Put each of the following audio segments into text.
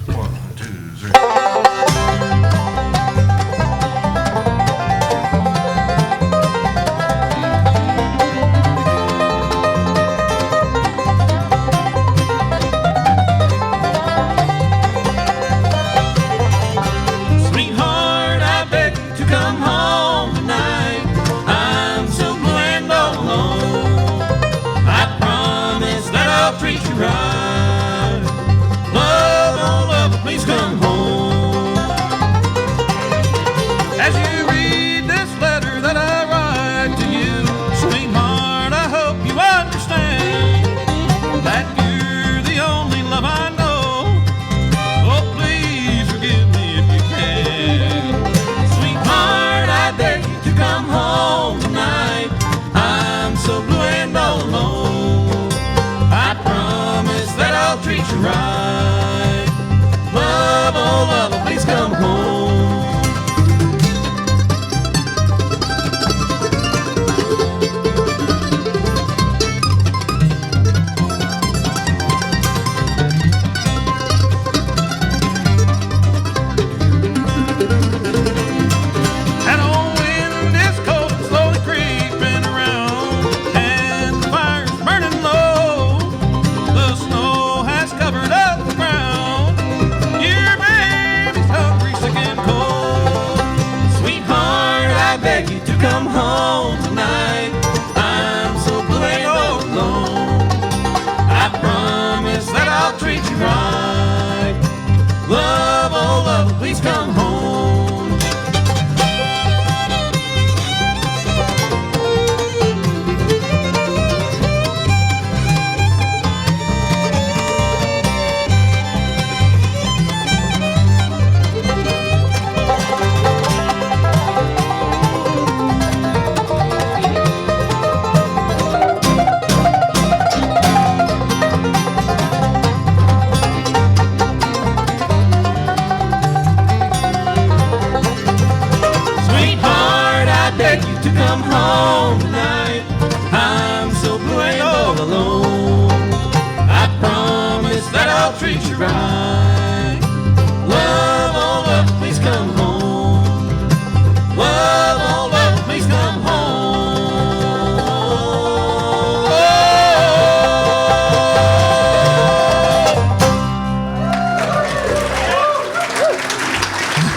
1, 2, 3. Sweetheart, I beg you to come home tonight. I'm so blue and all alone. I promise that I'll treat you right. Love, oh love, please come home. As you read this letter that I write to you, sweetheart, I hope you understand that you're the only love I know. Oh, please forgive me if you can. Sweetheart, I beg you to come home tonight. I'm so blue and all alone. I promise that I'll treat you right. Love, oh love, please come home. That old wind is cold and slowly creeping around, and the fire's burning low. The snow has covered up the ground. Your baby's hungry, sick and cold. Sweetheart, I beg you to come home tonight. I'm so blue and all alone. I promise that I'll treat you right. Love, oh love, please come home. Sweetheart, I beg you to come home tonight. I'm so blue and all alone. I promise that I'll treat you right. Love, oh love, please come home. Love, oh love, please come home.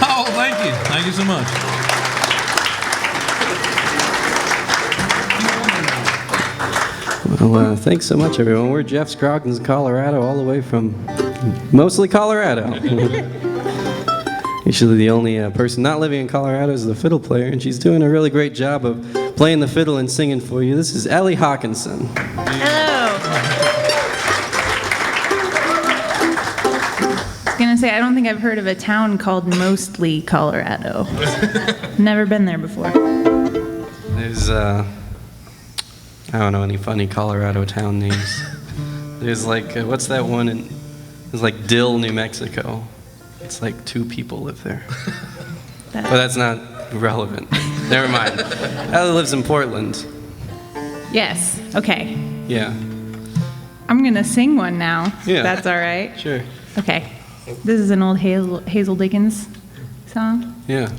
Oh, thank you. Thank you so much. Well, thanks so much, everyone. We're Jeff Scroggins, Colorado, all the way from mostly Colorado. Actually, the only person not living in Colorado is the fiddle player, and she's doing a really great job of playing the fiddle and singing for you. This is Ellie Hawkinson. Hello. I was going to say, I don't think I've heard of a town called Mostly Colorado. Never been there before. There's, I don't know any funny Colorado town names. There's like, what's that one in, there's like Dill, New Mexico. It's like 2 people live there. But that's not relevant. Never mind. Ellie lives in Portland. Yes. Okay. Yeah. I'm going to sing one now. Yeah. That's all right. Sure. Okay. This is an old Hazel Dickens song. Yeah.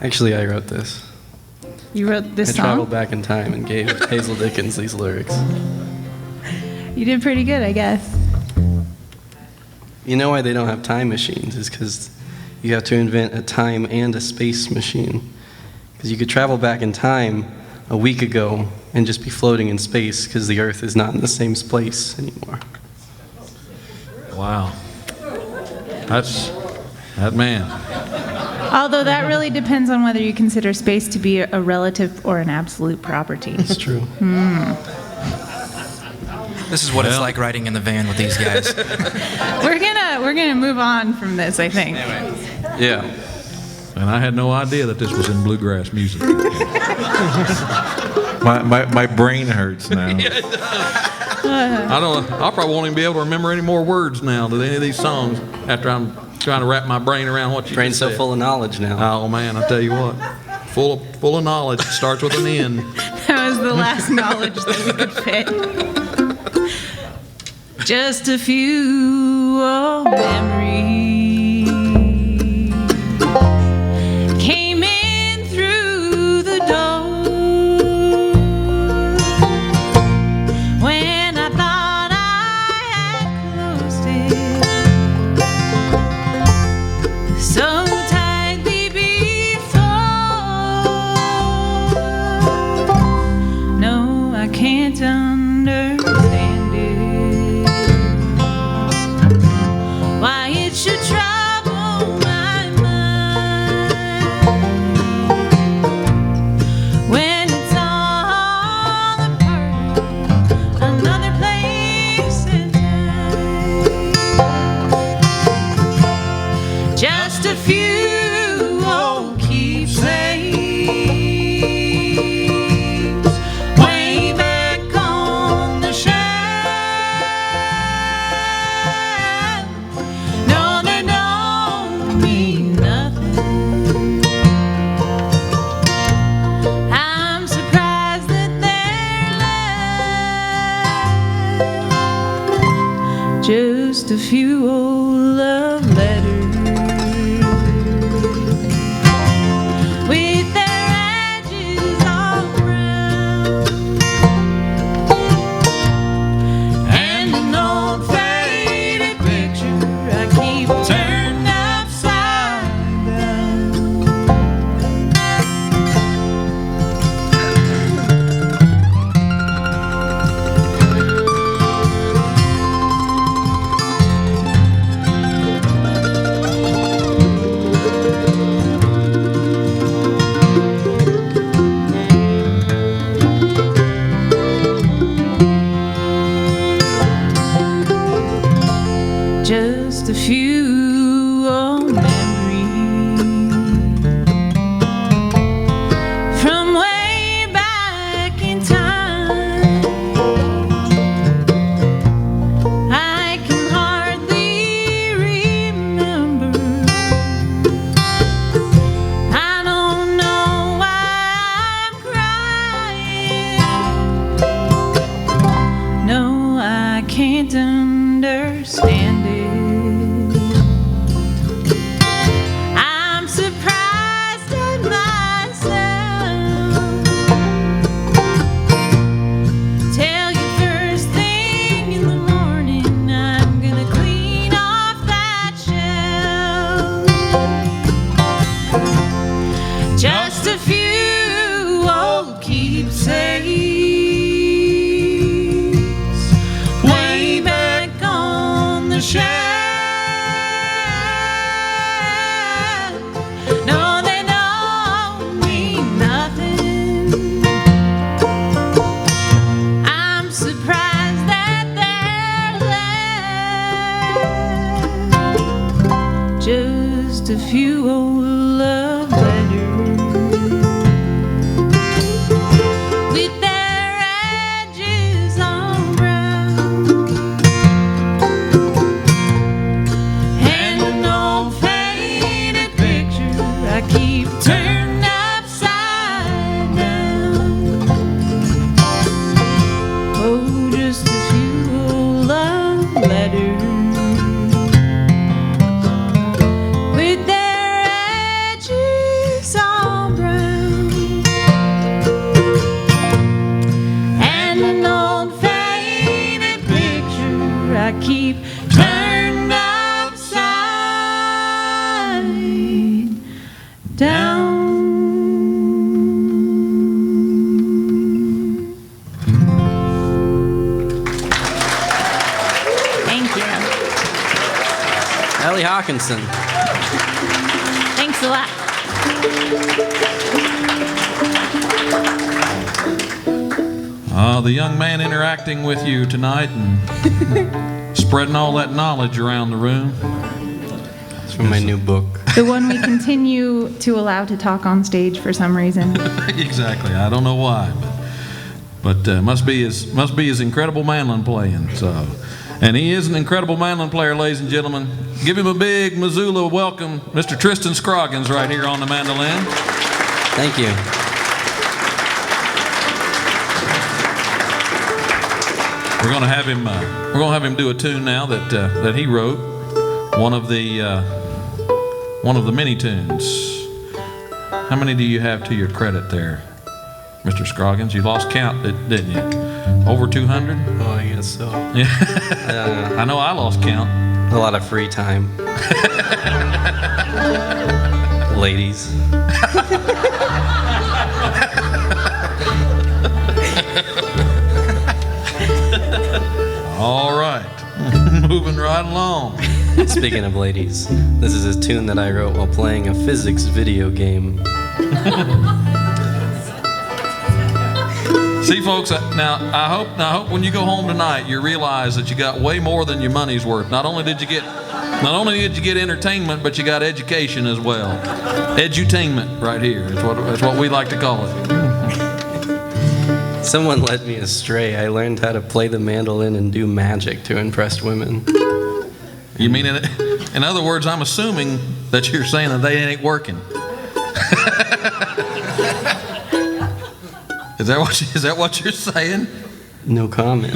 Actually, I wrote this. You wrote this I song? traveled back in time and gave Hazel Dickens these lyrics. You did pretty good, I guess. You know why they don't have time machines is because you have to invent a time and a space machine. Because you could travel back in time a week ago and just be floating in space because the Earth is not in the same place anymore. Wow. That man. Although that really depends on whether you consider space to be a relative or an absolute property. That's true. This is what it's like riding in the van with these guys. We're gonna move on from this, I think. Yeah. And I had no idea that this was in bluegrass music. My brain hurts now. I probably won't even be able to remember any more words now to any of these songs after I'm trying to wrap my brain around what you Brain's just so said. full of knowledge now. Oh man, I tell you what, full of knowledge. It starts with an N. That was the last knowledge that we could fit. Just a few old memories came in through the door when I thought I had closed it so tightly before. No, I can't understand it, why it should trouble my mind when it's all a part of another place and time. Just a few old keepsakes way back on the shelf. No, they don't mean nothing. I'm surprised that they're left. Just a few old love letters with their edges all brown and an old faded picture I keep turned upside down. Just a few old memories from way back in time. I can hardly remember. I don't know why I'm crying. No, I can't understand it. I'm surprised at myself. Tell you first thing in the morning, I'm gonna clean off that shelf. Just a few old keepsakes way back on the shelf. No, they don't mean nothing. I'm surprised that they're left. Just a few old love letters with their edges all brown and an old faded picture I keep turned upside down. Oh, just a few old love letters with their edges all brown and an old faded picture I keep turned upside down. Thank you. Ellie Hawkinson. Thanks a lot. The young man interacting with you tonight and spreading all that knowledge around the room. It's from my new book. The one we continue to allow to talk on stage for some reason. Exactly. I don't know why, but must be his incredible mandolin playing. So, and he is an incredible mandolin player, ladies and gentlemen. Give him a big Missoula welcome, Mr. Tristan Scroggins, right here on the mandolin. Thank you. We're gonna have him do a tune now that he wrote. One of the mini tunes. How many do you have to your credit there, Mr. Scroggins? You lost count, didn't you? Over 200? Oh, I guess so. Yeah. I know I lost count. A lot of free time. Ladies. All right. Moving right along. Speaking of ladies, this is a tune that I wrote while playing a physics video game. See, folks, now I hope when you go home tonight, you realize that you got way more than your money's worth. Not only did you get entertainment, but you got education as well. Edutainment right here. That's what we like to call it. Someone led me astray. I learned how to play the mandolin and do magic to impress women. You mean in other words, I'm assuming that you're saying that they ain't working. Is that what you're saying? No comment.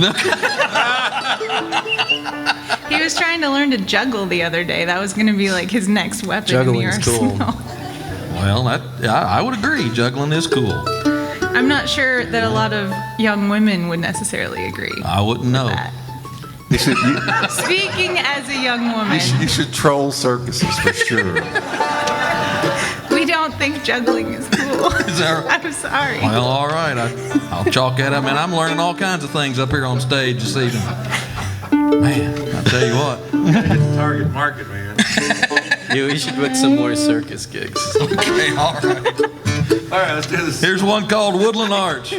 He was trying to learn to juggle the other day. That was going to be like his next weapon in the Juggling's cool. arsenal. Well, I would agree. Juggling is cool. I'm not sure that a lot of young women would necessarily agree. I wouldn't know. That. You should, Speaking as a young woman, you should troll circuses for sure. we don't think juggling is cool. Is that right? I'm sorry. Well, all right. I'll chalk that up. Man, I'm learning all kinds of things up here on stage this evening. Man, I'll tell you what. Target market, man. We should book some more circus gigs. Okay, all right. All right, let's do this. Here's one called Woodland Arch.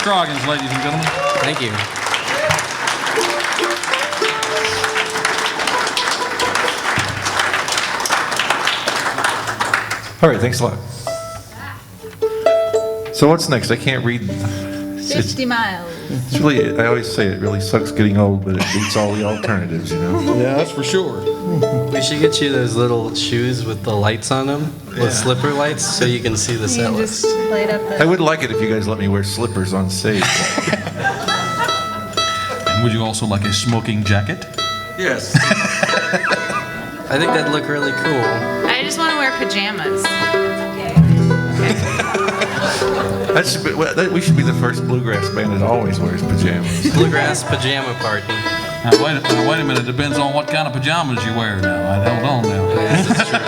Scroggins, ladies and gentlemen. Thank you. All right, thanks a lot. So what's next? I can't read. It's 50 miles. really, I always say it really sucks getting old, but it beats all the alternatives, you know? Yeah, that's for sure. We should get you those little shoes with the lights on them, with slipper lights, so you can see the You set can list. just light up I the... would like it if you guys let me wear slippers on stage. And would you also like a smoking jacket? Yes. I think that'd look really cool. I just want to wear pajamas. We should be the first bluegrass band that always wears pajamas. Bluegrass pajama party. Now, wait a minute. It depends on what kind of pajamas you wear now. Hold on now. Yes, that's true.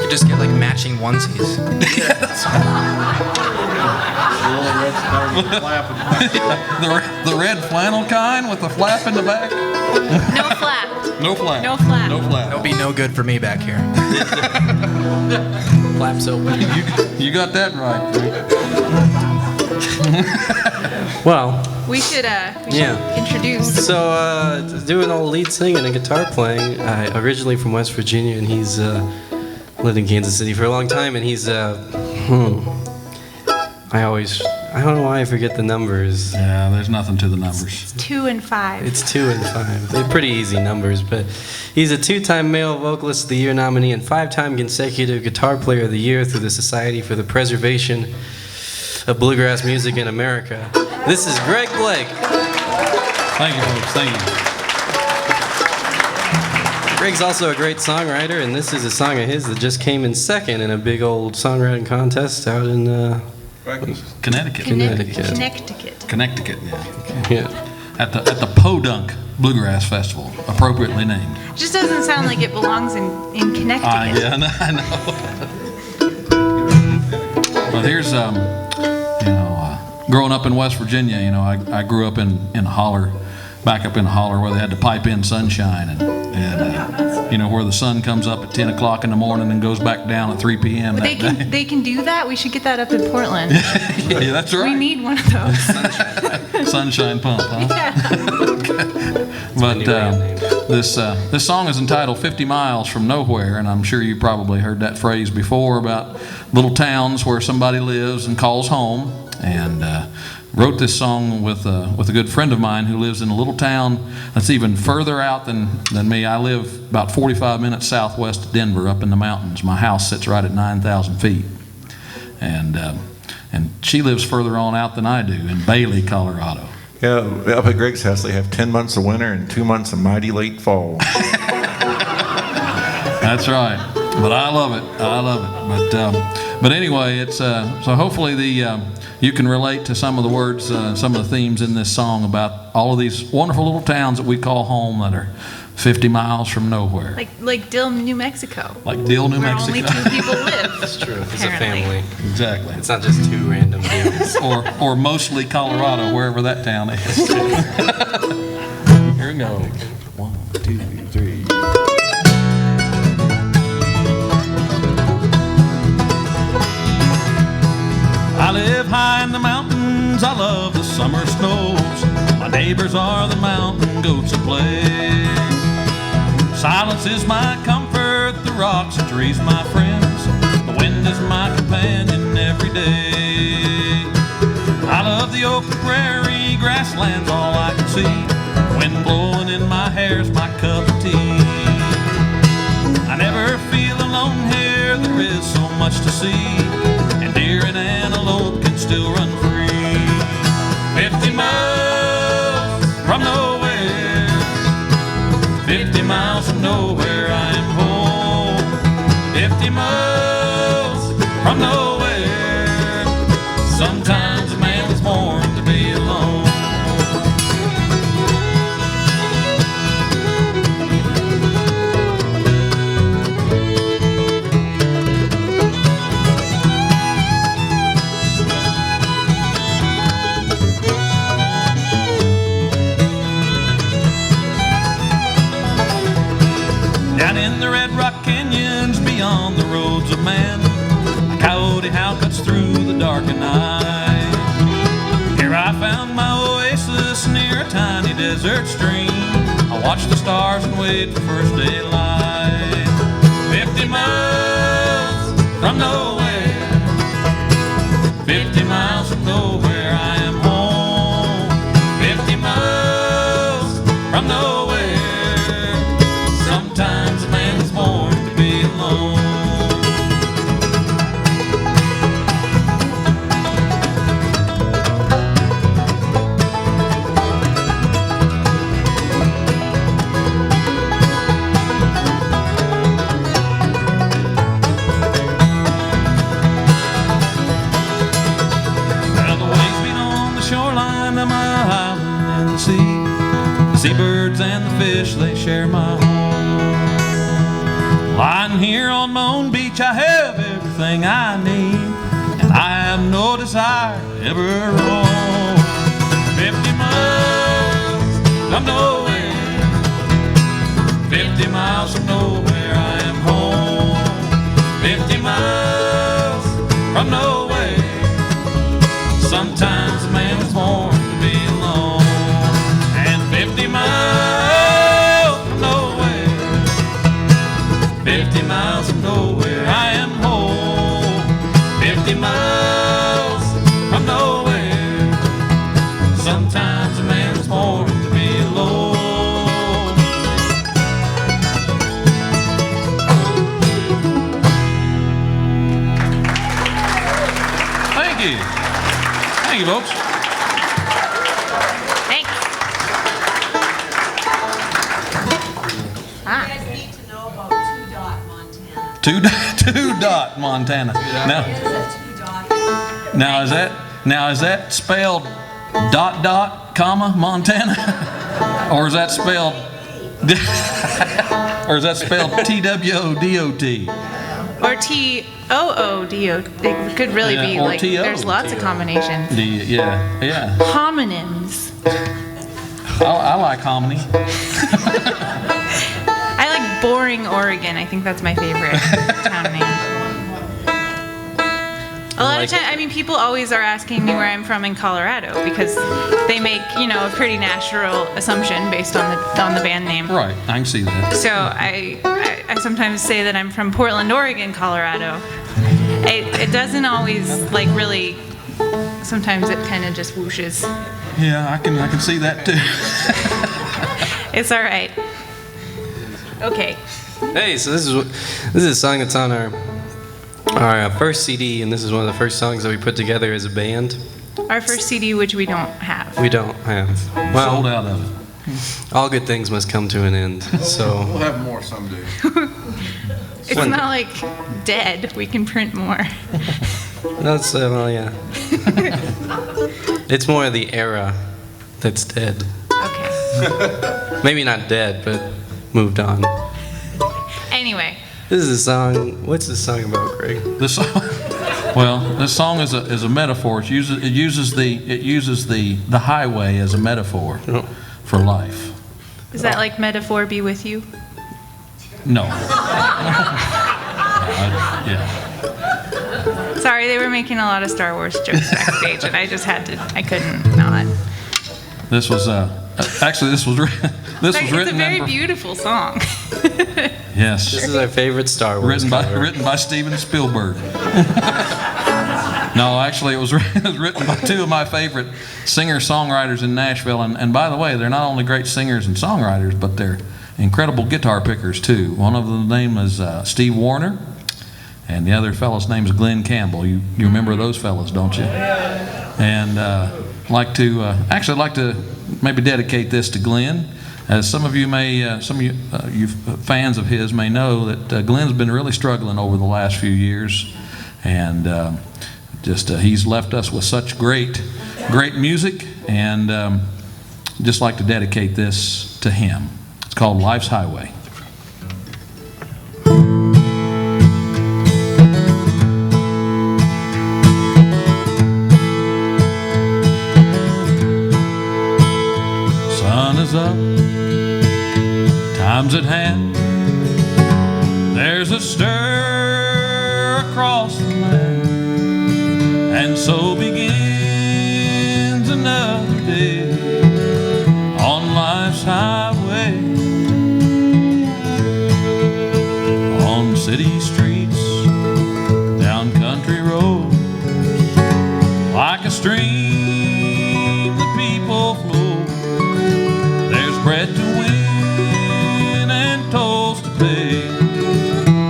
You just get like matching onesies. The red flannel kind with the flap in the back? No flap. No flap. No flap. No flap. That'll be no good for me back here. Flaps open. You got that right. Well, We should Yeah. introduce. so doing all lead singing and guitar playing. Originally from West Virginia, and he's lived in Kansas City for a long time, and he's I don't know why I forget the numbers. Yeah, there's nothing to the numbers. 2 and 5. It's 2 and 5. They're pretty easy numbers, but he's a 2-time Male Vocalist of the Year nominee and 5-time consecutive Guitar Player of the Year through the Society for the Preservation of Bluegrass Music in America. This is Greg Blake. Thank you, folks. Thank you. Greg's also a great songwriter, and this is a song of his that just came in second in a big old songwriting contest out in Connecticut. Connecticut. Yeah. yeah. At the Podunk Bluegrass Festival, appropriately named. Just doesn't sound like it belongs in Connecticut. Yeah, I know. But here's, growing up in West Virginia, I grew up in a holler, back up in a holler where they had to pipe in sunshine and where the sun comes up at 10 o'clock in the morning and goes back down at 3 p.m. They that day. they can do that. We should get that up in Portland. Yeah, that's right. We need one of those. Sunshine pump, huh? Yeah. But this song is entitled 50 Miles from Nowhere, and I'm sure you probably heard that phrase before about little towns where somebody lives and calls home. And wrote this song with a good friend of mine who lives in a little town that's even further out than me. I live about 45 minutes southwest of Denver, up in the mountains. My house sits right at 9,000 feet. And she lives further on out than I do in Bailey, Colorado. Yeah, up at Greg's house, they have 10 months of winter and 2 months of mighty late fall. That's right. But I love it. But anyway, it's so hopefully you can relate to some of the words, some of the themes in this song about all of these wonderful little towns that we call home that are 50 miles from nowhere. Like Dill, New Mexico. Like Dill, New Where Mexico. only 2 people live. It's true. It's a Apparently. family. Exactly. It's not just 2 random deals. Or mostly Colorado, wherever that town is. Here we go. 1, 2, 3. I live high in the mountains, I love the summer snows. My neighbors are the mountain goats that play. Silence is my comfort, the rocks and trees my friends. The wind is my companion every day. I love the open prairie, grasslands all I can see. Wind blowing in my hair's my cup of tea. I never feel alone here, there is so much to see. Deer and antelope can still run free. 50 miles from nowhere, 50 miles from nowhere I am home. 50 miles from nowhere, sometimes a man was born to be alone. Down in the Red Rock Canyons, beyond the roads of man, a coyote howl cuts through the darkened night. Here I desert stream. I watch the stars and wait for first daylight. 50 miles from nowhere, 50 miles from nowhere, I am home. 50 miles from nowhere, sometimes a man is born to be alone. Seabirds and the fish, they share my home. Lying here on my own beach, I have everything I need, and I have no desire to ever roam. 50 miles from nowhere, 50 miles from nowhere, I am home. 50 miles from nowhere, sometimes a man was born to be alone. 50 miles from nowhere, 50 miles from nowhere, I am home. 50 miles from nowhere, sometimes a man is born to be alone. Thank you. Thank you, folks. Two dot Montana. Now is that spelled ... comma Montana, or is that spelled TWODOT? Or TOODO. It could really be or like TO. there's lots of combinations. Yeah. Homonyms. I like hominy. I like Boring, Oregon. I think that's my favorite town name. A lot of times, I mean, people always are asking me where I'm from in Colorado because they make, a pretty natural assumption based on the band name. Right, I can see that. So I sometimes say that I'm from Portland, Oregon, Colorado. It doesn't always really. Sometimes it kind of just whooshes. Yeah, I can see that too. It's all right. Okay. Hey, so this is a song that's on our first CD, and this is one of the first songs that we put together as a band. Our first CD, which we don't have. We don't have. Sold out of it. All good things must come to an end. So We'll have more someday. It's not like dead. We can print more. that's yeah. It's more of the era that's dead. Okay. Maybe not dead, but moved on. Anyway. This is a song. What's this song about, Greg? This song is a metaphor. It uses the highway as a metaphor for life. Is that like metaphor be with you? No. Yeah. Sorry, they were making a lot of Star Wars jokes backstage, and I couldn't not. This was actually this was written. It's a very beautiful song. Yes. This is our favorite Star Wars written by Steven Spielberg. No, actually, it was written by two of my favorite singer-songwriters in Nashville. And by the way, they're not only great singers and songwriters, but they're incredible guitar pickers, too. One of them name is Steve Warner, and the other fellow's name is Glen Campbell. You remember those fellows, don't you? And like to maybe dedicate this to Glen. As some of you fans of his may know that Glen's been really struggling over the last few years, and he's left us with such great music, and just like to dedicate this to him. It's called Life's Highway. Sun is up, time's at hand. There's a stir across the land, and so begins another day on life. city streets, down country roads, like a stream the people flow. There's bread to win and tolls to pay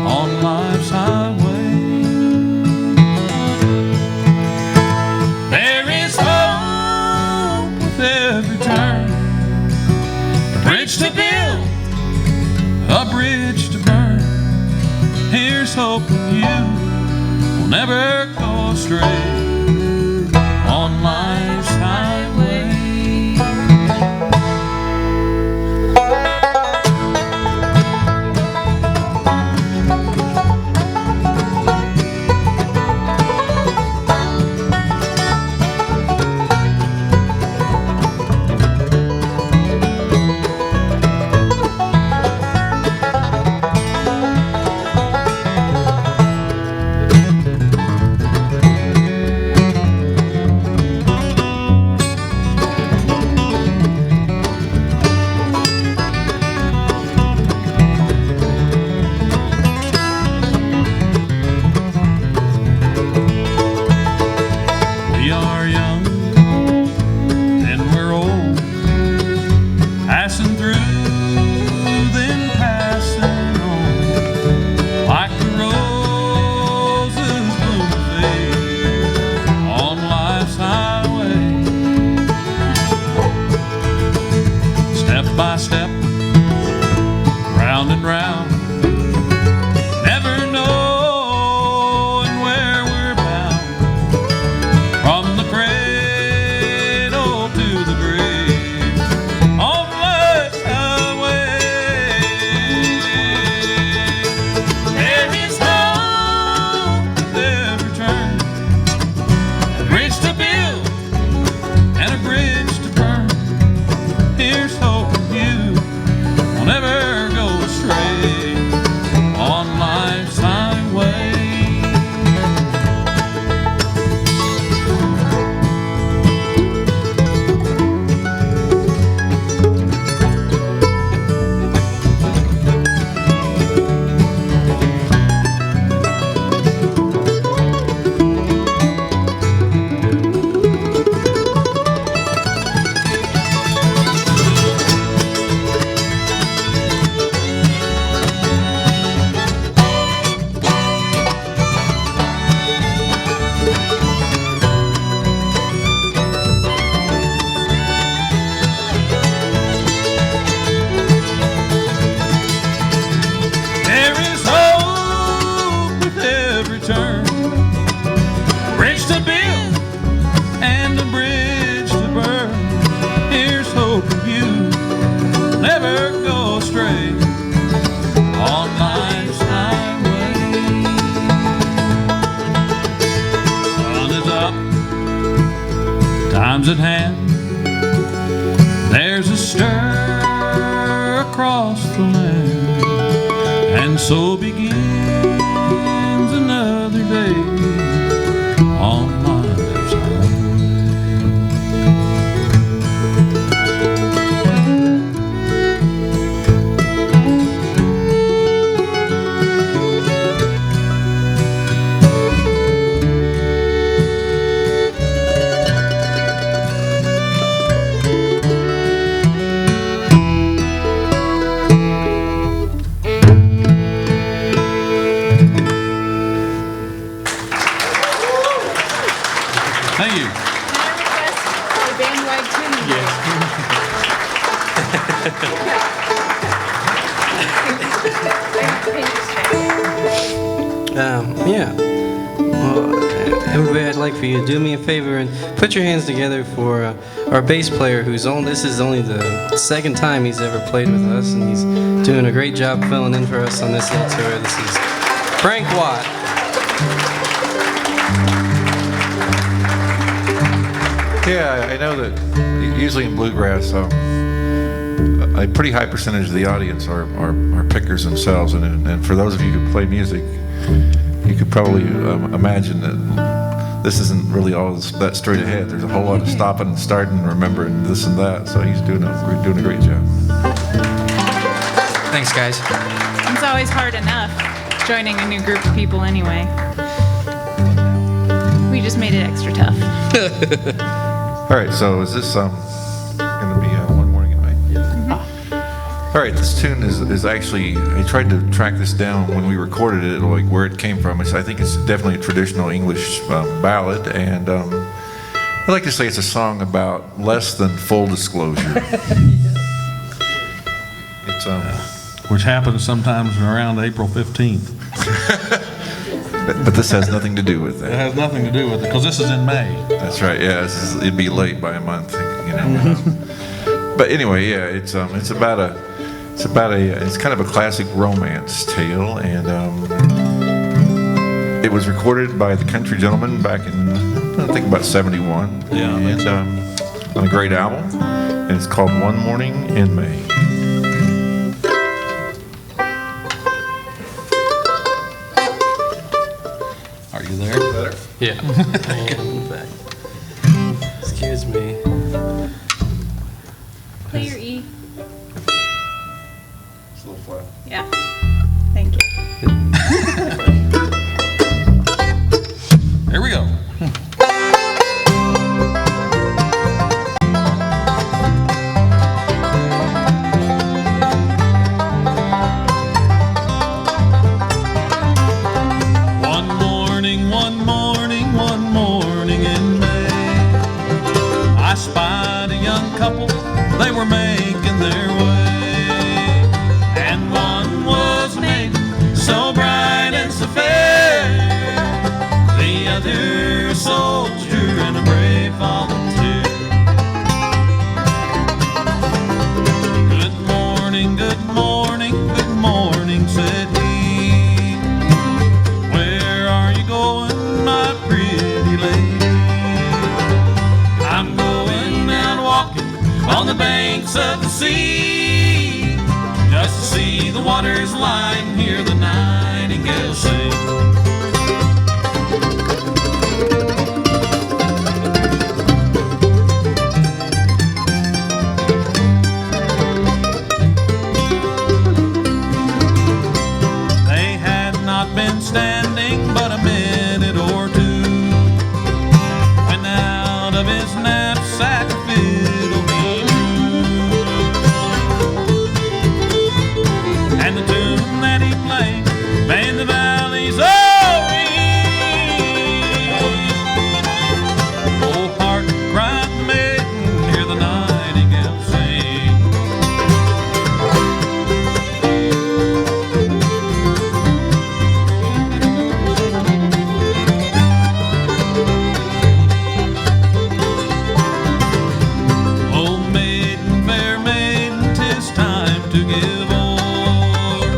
on life's highway. There is hope with every turn, a bridge to build, a bridge to burn. Here's hoping you will never go astray on life's highway. We are young, then we're old, passing through, then passing on, like the roses bloom and fade on life's highway. Step by step, round and round, never knowing where we're bound. From the cradle to the grave, on life's highway. There is hope with every turn, a bridge to build and a bridge to burn. Here's hoping you will never go astray on life's highway. There is hope with every turn, a bridge to build and a bridge to burn. Here's hoping you will never go astray on life's highway. Sun is up, time's at hand. There's a stir across the land, and so begins another day on life's highway. Thank you. Can I request a bandwag tune? Yeah. Well, everybody, I'd like for you to do me a favor and put your hands together for our bass player, this is only the second time he's ever played with us, and he's doing a great job filling in for us on this little tour. This is Frank Watt. Yeah, I know that usually in bluegrass, a pretty high percentage of the audience are pickers themselves, and for those of you who play music, you could probably imagine that this isn't really all that straight ahead. There's a whole lot of stopping and starting and remembering this and that, so he's doing a great job. Thanks, guys. It's always hard enough. joining a new group of people anyway. We just made it extra tough. All right, so is this going to be One Morning in May? All right, this tune is actually, I tried to track this down when we recorded it, like where it came from. I think it's definitely a traditional English ballad, and I like to say it's a song about less than full disclosure. It's Which happens sometimes around April 15th. but this has nothing to do with It that. has nothing to do with it, because this is in May. That's right. Yeah, it'd be late by a month, you know. But anyway, yeah, it's kind of a classic romance tale, and it was recorded by the Country Gentlemen back in I think about 71. Yeah, I think so. On a great album, and it's called One Morning in May. Are you there? Yeah. I am, in fact. Excuse me. Play your E. It's a little flat. Yeah. Thank you. Here we go. One morning in May, I spied a young couple, they were making their way. And one was a maiden, so bright and so fair, the other a soldier and a brave volunteer. Good morning, good morning, good morning, said he. Where are you going, my pretty lady? I'm going out walking on the banks of the sea, just to see the waters lie and hear the nightingale sing. They had not been standing but a minute or two when out of his knapsack a fiddle he drew, and the tune that he played made the valleys all ring. Oh, hark, cried the maiden, hear the nightingale sing. Oh, maiden, fair maiden, 'tis time to give o'er.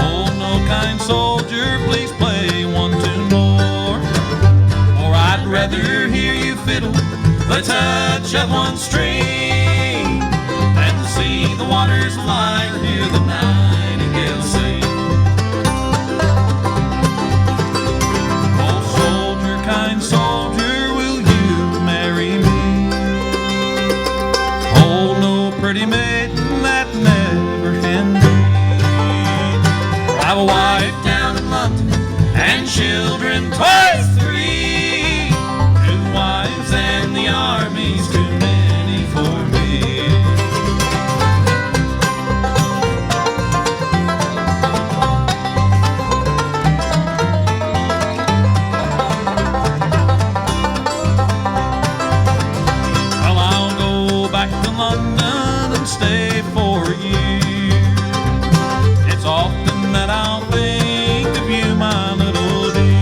Oh, no kind soldier, please play one tune more, or I'd rather hear you fiddle the touch of one string than to see the waters lie or hear the nightingale sing. Oh, soldier, kind soldier, will you marry me? Oh, no pretty maiden that never can be. For I've a wife down in London and children twice three. 2 wives and the army's too many for me. Well, I'll go back to London and stay for a year. It's often that I'll think of you, my little dear,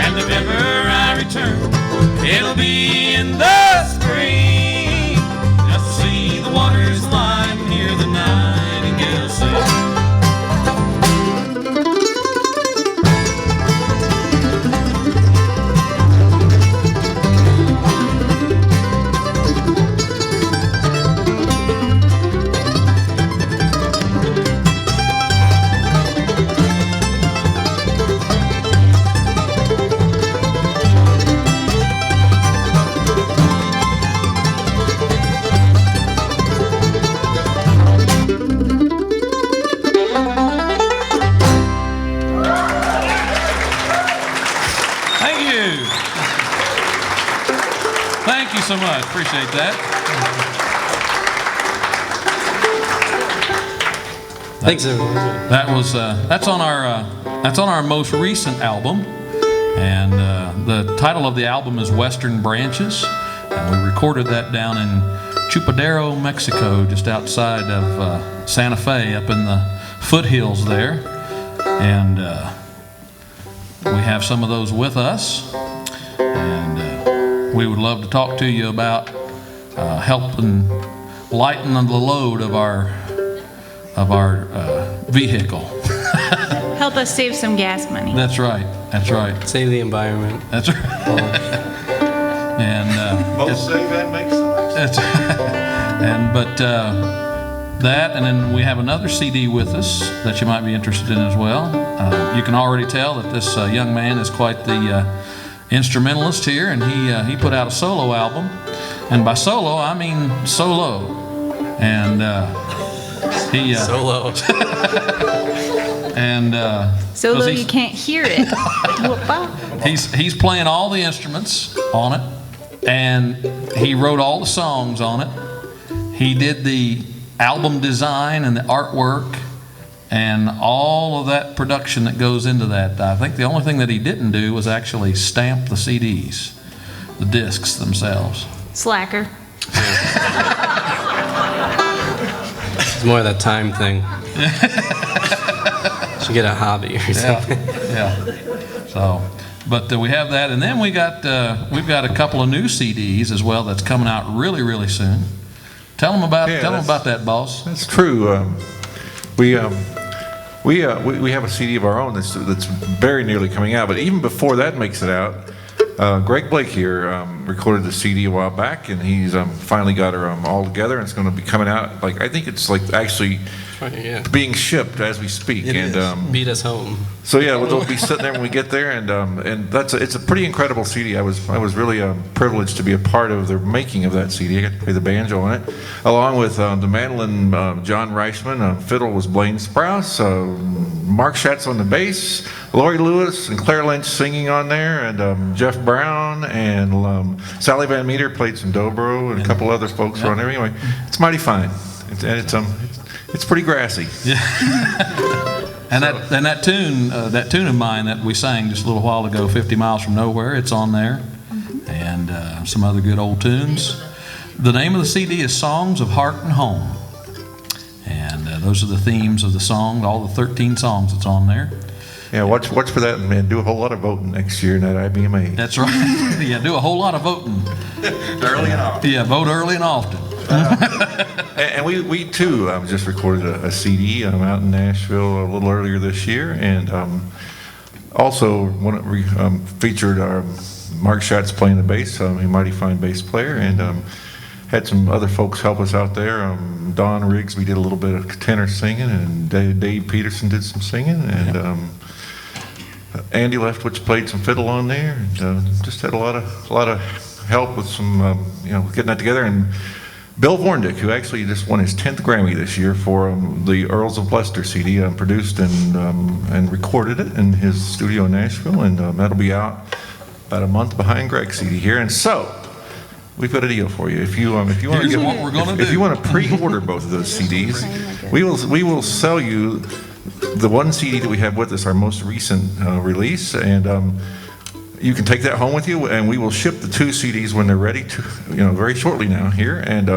and so much. Appreciate that. Thanks, everyone. That's on our most recent album, and the title of the album is Western Branches, and we recorded that down in Chupadero, Mexico, just outside of Santa Fe, up in the foothills there, and we have some of those with us, and we would love to talk to you about helping lighten the load of our vehicle. Help us save some gas money. That's right. That's right. Save the environment. That's right. And Both save and make some. that's that, and then we have another CD with us that you might be interested in as well. You can already tell that this young man is quite the instrumentalist here, and he put out a solo album, and by solo I mean solo, and he Solo. and So 'cause though he's- you can't hear it. Whoop-a. He's playing all the instruments on it, and he wrote all the songs on it. He did the album design and the artwork and all of that production that goes into that. I think the only thing that he didn't do was actually stamp the CDs, the discs themselves. Slacker. It's more of that time thing. Should get a hobby or something. Yeah. So, but we have that, and then we've got a couple of new CDs as well that's coming out really, really soon. Tell them about that, boss. That's true. We have a CD of our own that's very nearly coming out. But even before that makes it out, Greg Blake here recorded the CD a while back, and he's finally got her all together, and it's going to be coming out. Like I think it's like actually Yeah. being shipped as we speak. It and is. Beat us home. so yeah, we'll be sitting there when we get there, and it's a pretty incredible CD. I was really privileged to be a part of the making of that CD. I got to play the banjo on it, along with the mandolin John Reichman, fiddle was Blaine Sprouse, Mark Schatz on the bass, Lori Lewis and Claire Lynch singing on there, and Jeff Brown and Sally Van Meter played some dobro, and a couple other folks were on there. Anyway, it's mighty fine, it's pretty grassy. And that tune of mine that we sang just a little while ago, 50 Miles from Nowhere, it's on there, and some other good old tunes. The name of the CD is Songs of Heart and Home, and those are the themes of the song, all the 13 songs that's on there. Yeah, watch for that, and do a whole lot of voting next year in that IBMA. That's right. Yeah, do a whole lot of voting. Early and often. Yeah, vote early and often. And we too just recorded a CD out in Nashville a little earlier this year, and also featured Mark Schatz playing the bass, a mighty fine bass player, and had some other folks help us out there. Don Riggs, we did a little bit of tenor singing, and Dave Peterson did some singing, and Andy Leftwich played some fiddle on there, and just had a lot of help with some getting that together. And Bill Vorndick, who actually just won his 10th Grammy this year for the Earls of Leicester CD, produced and recorded it in his studio in Nashville, and that'll be out about a month behind Greg's CD here. And so we've got a deal for you. If you want to Here's what we're gonna do. if you want to pre-order both of those CDs, we will sell you the one CD that we have with us, our most recent release, and you can take that home with you, and we will ship the two CDs when they're ready to, very shortly now here, and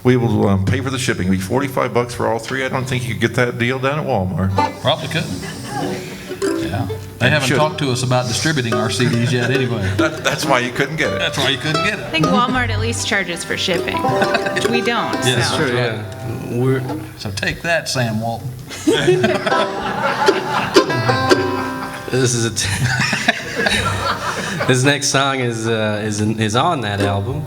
we will pay for the shipping. It'll be $45 for all three. I don't think you could get that deal down at Walmart. Probably couldn't. Yeah. They haven't should. talked to us about distributing our CDs yet anyway. That's why you couldn't get it. That's why you couldn't get I it. think Walmart at least charges for shipping, which we don't. Yes, so. Sure, yeah. We're, So take that, Sam Walton. this is this next song is on that album.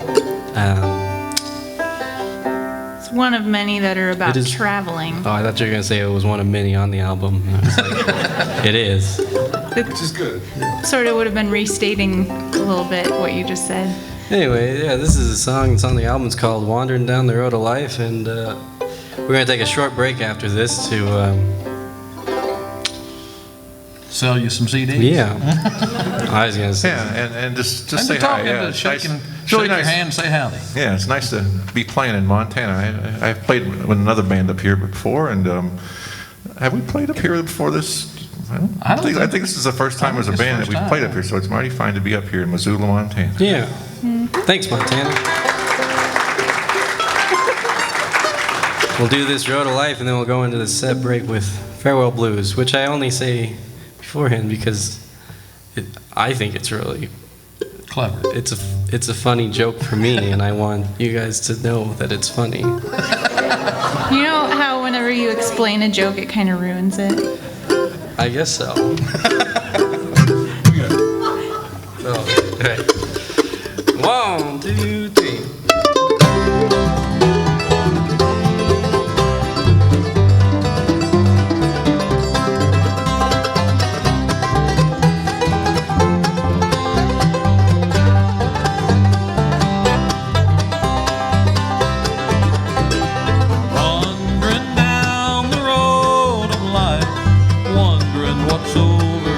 It's one of many that are about It is- traveling. Oh, I thought you were gonna say it was one of many on the album. I was like, it is. Which is good. Sort of would have been restating a little bit what you just said. Anyway, yeah, this is a song that's on the album. It's called "Wandering Down the Road of Life," and we're gonna take a short break after this to sell you some CDs. Yeah. I was gonna say. Yeah, and just And say to talk hi. Yeah, and to it's shake, nice- and, it's shake really your nice. hand and say howdy. Yeah, it's nice to be playing in Montana. I've played with another band up here before, and have we played up here before this? I think this is the first time as a it's the band that first we've time, played yeah. up here, so it's mighty fine to be up here in Missoula, Montana. Yeah. Thanks, Montana. We'll do this Road of Life, and then we'll go into the set break with Farewell Blues, which I only say beforehand because I think it's really Clever. it's a funny joke for me, and I want you guys to know that it's funny. You know how whenever you explain a joke, it kind of ruins it? I guess so. Oh, okay. 1, 2, 3. Wandering down the road of life, wondering what's over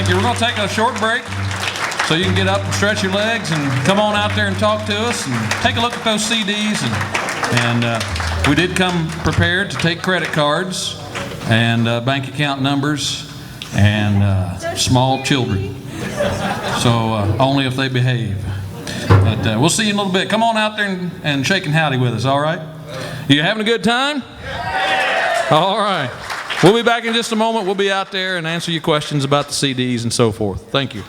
Thank you. We're going to take a short break so you can get up and stretch your legs and come on out there and talk to us and take a look at those CDs. And we did come prepared to take credit cards and bank account numbers and small children. So only if they behave. But we'll see you in a little bit. Come on out there and shake and howdy with us, all right? You having a good time? All right. We'll be back in just a moment. We'll be out there and answer your questions about the CDs and so forth. Thank you.